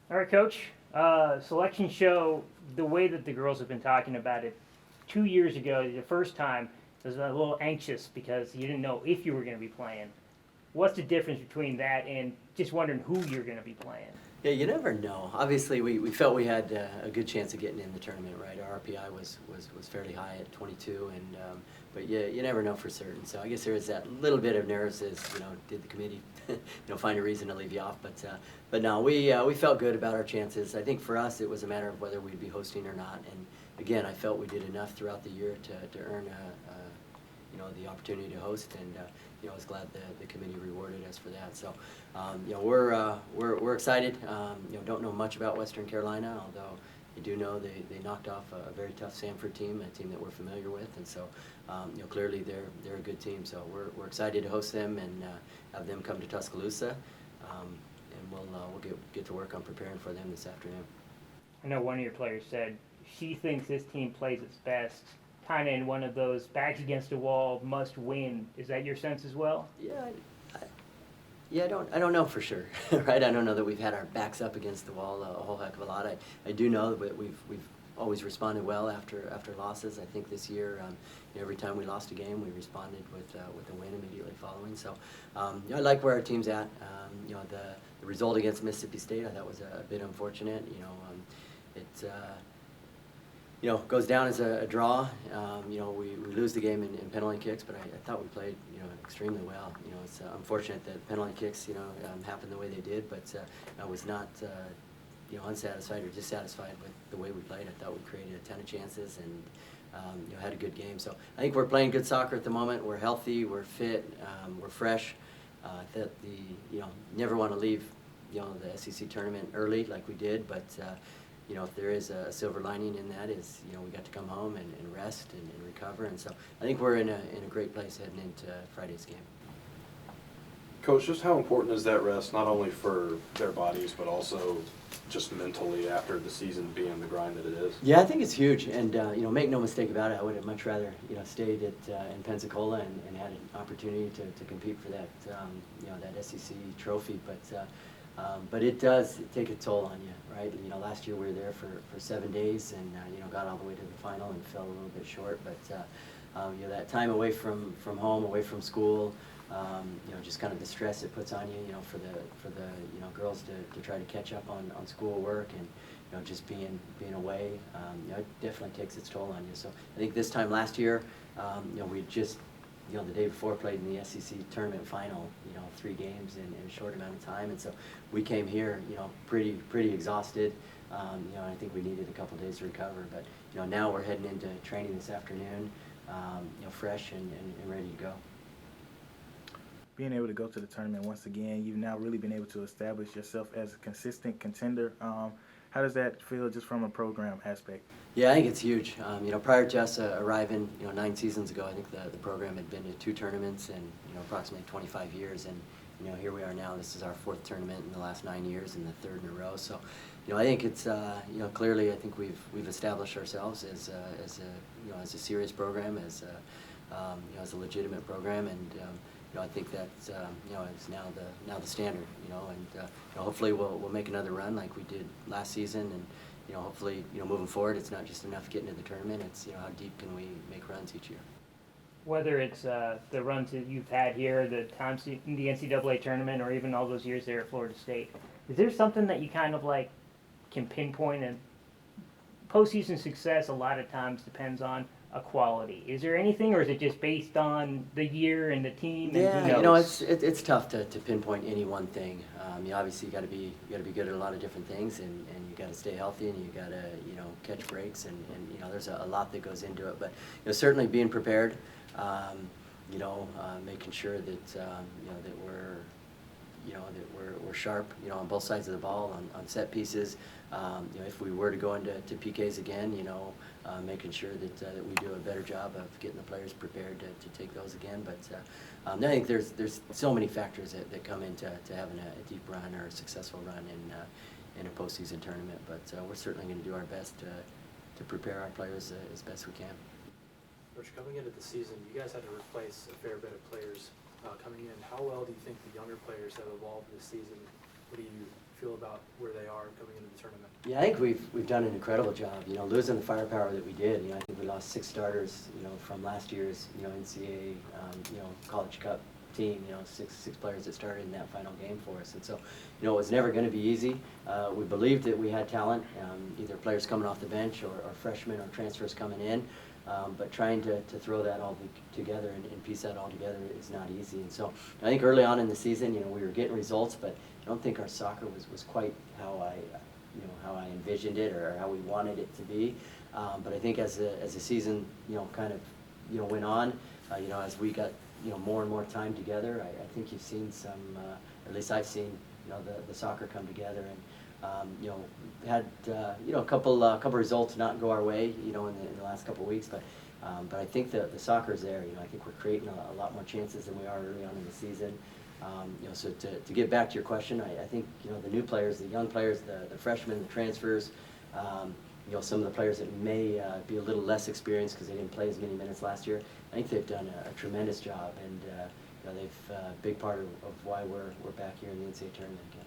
All right, Coach. Selection show, the way that the girls have been talking about it, 2 years ago, the first time, it was a little anxious because you didn't know if you were going to be playing. What's the difference between that and just wondering who you're going to be playing? Yeah, you never know. Obviously, we felt we had a good chance of getting in the tournament, right? Our RPI was fairly high at 22, and but you never know for certain. So I guess there is that little bit of nervousness. Did the committee, find a reason to leave you off? But no, we felt good about our chances. I think for us, it was a matter of whether we'd be hosting or not. And again, I felt we did enough throughout the year to earn the opportunity to host, and I was glad the committee rewarded us for that. So, we're excited. Don't know much about Western Carolina, although I do know they knocked off a very tough Sanford team, a team that we're familiar with, and so clearly they're a good team. So we're excited to host them and have them come to Tuscaloosa, and we'll get to work on preparing for them this afternoon. I know one of your players said she thinks this team plays its best kind of in one of those backs against the wall, must win. Is that your sense as well? Yeah, yeah, I don't know for sure, right? I don't know that we've had our backs up against the wall a whole heck of a lot. I do know that we've always responded well after losses. I think this year, every time we lost a game, we responded with a win immediately following. So, I like where our team's at. The result against Mississippi State, I thought was a bit unfortunate. It goes down as a draw. We lose the game in penalty kicks, but I thought we played, extremely well. It's unfortunate that penalty kicks, happened the way they did, but I was not, unsatisfied or dissatisfied with the way we played. I thought we created a ton of chances and, had a good game. So I think we're playing good soccer at the moment. We're healthy, we're fit, we're fresh. Never want to leave, the SEC tournament early like we did, but if there is a silver lining in that is, we got to come home and rest and recover. And so I think we're in a great place heading into Friday's game. Coach, just how important is that rest, not only for their bodies, but also just mentally after the season being the grind that it is? Yeah, I think it's huge. And, make no mistake about it, I would have much rather, stayed in Pensacola and had an opportunity to compete for that, that SEC trophy. But it does take a toll on you, right? Last year we were there for 7 days and, got all the way to the final and fell a little bit short. But, that time away from home, away from school, just kind of the stress it puts on you, for the girls to try to catch up on schoolwork and, just being away, it definitely takes its toll on you. So I think this time last year, we just, the day before played in the SEC tournament final, 3 games in a short amount of time. And so we came here, pretty exhausted. I think we needed a couple days to recover. But, now we're heading into training this afternoon, fresh and ready to go. Being able to go to the tournament once again, you've now really been able to establish yourself as a consistent contender. How does that feel just from a program aspect? Yeah, I think it's huge. Prior to us arriving, 9 seasons ago, I think the program had been to 2 tournaments in, approximately 25 years. And, here we are now. This is our 4th tournament in the last 9 years and the 3rd in a row. So, I think it's, clearly I think we've established ourselves as a serious program, as a legitimate program. And, I think that's it's now the standard. And hopefully we'll make another run like we did last season, and hopefully moving forward, it's not just enough getting to the tournament. It's how deep can we make runs each year. Whether it's the runs that you've had here, the times in the NCAA tournament, or even all those years there at Florida State, is there something that you kind of like can pinpoint? And postseason success a lot of times depends on a quality. Is there anything, or is it just based on the year and the team? And Yeah, who knows? it's tough to pinpoint any one thing. Obviously you got to be good at a lot of different things, and you got to stay healthy, and you got to catch breaks, and there's a lot that goes into it. But certainly being prepared, making sure that that we're sharp, on both sides of the ball, on set pieces. If we were to go into PKs again, making sure that we do a better job of getting the players prepared to take those again. But I think there's so many factors that come into having a deep run or a successful run in a postseason tournament. But we're certainly going to do our best to prepare our players as best we can. Coach, coming into the season, you guys had to replace a fair bit of players coming in. How well do you think the younger players have evolved this season? What do you feel about where they are coming into the tournament? Yeah, I think we've done an incredible job. You know, losing the firepower that we did. You know, I think we lost 6 starters. You know, from last year's NCAA College Cup team. You know, six players that started in that final game for us. And so, it was never going to be easy. We believed that we had talent, either players coming off the bench or freshmen or transfers coming in. But trying to throw that all together and piece that all together is not easy. And so I think early on in the season, we were getting results, but I don't think our soccer was quite how I envisioned it or how we wanted it to be. But I think as the season kind of went on, as we got more and more time together, I think you've seen some, at least I've seen the soccer come together, and had a couple results not go our way in the last couple of weeks, but I think the soccer's there. I think we're creating a lot more chances than we are early on in the season. So to get back to your question, I think the new players, the young players, the freshmen, the transfers, some of the players that may be a little less experienced because they didn't play as many minutes last year, I think they've done a tremendous job, and they've a big part of why we're back here in the NCAA tournament again.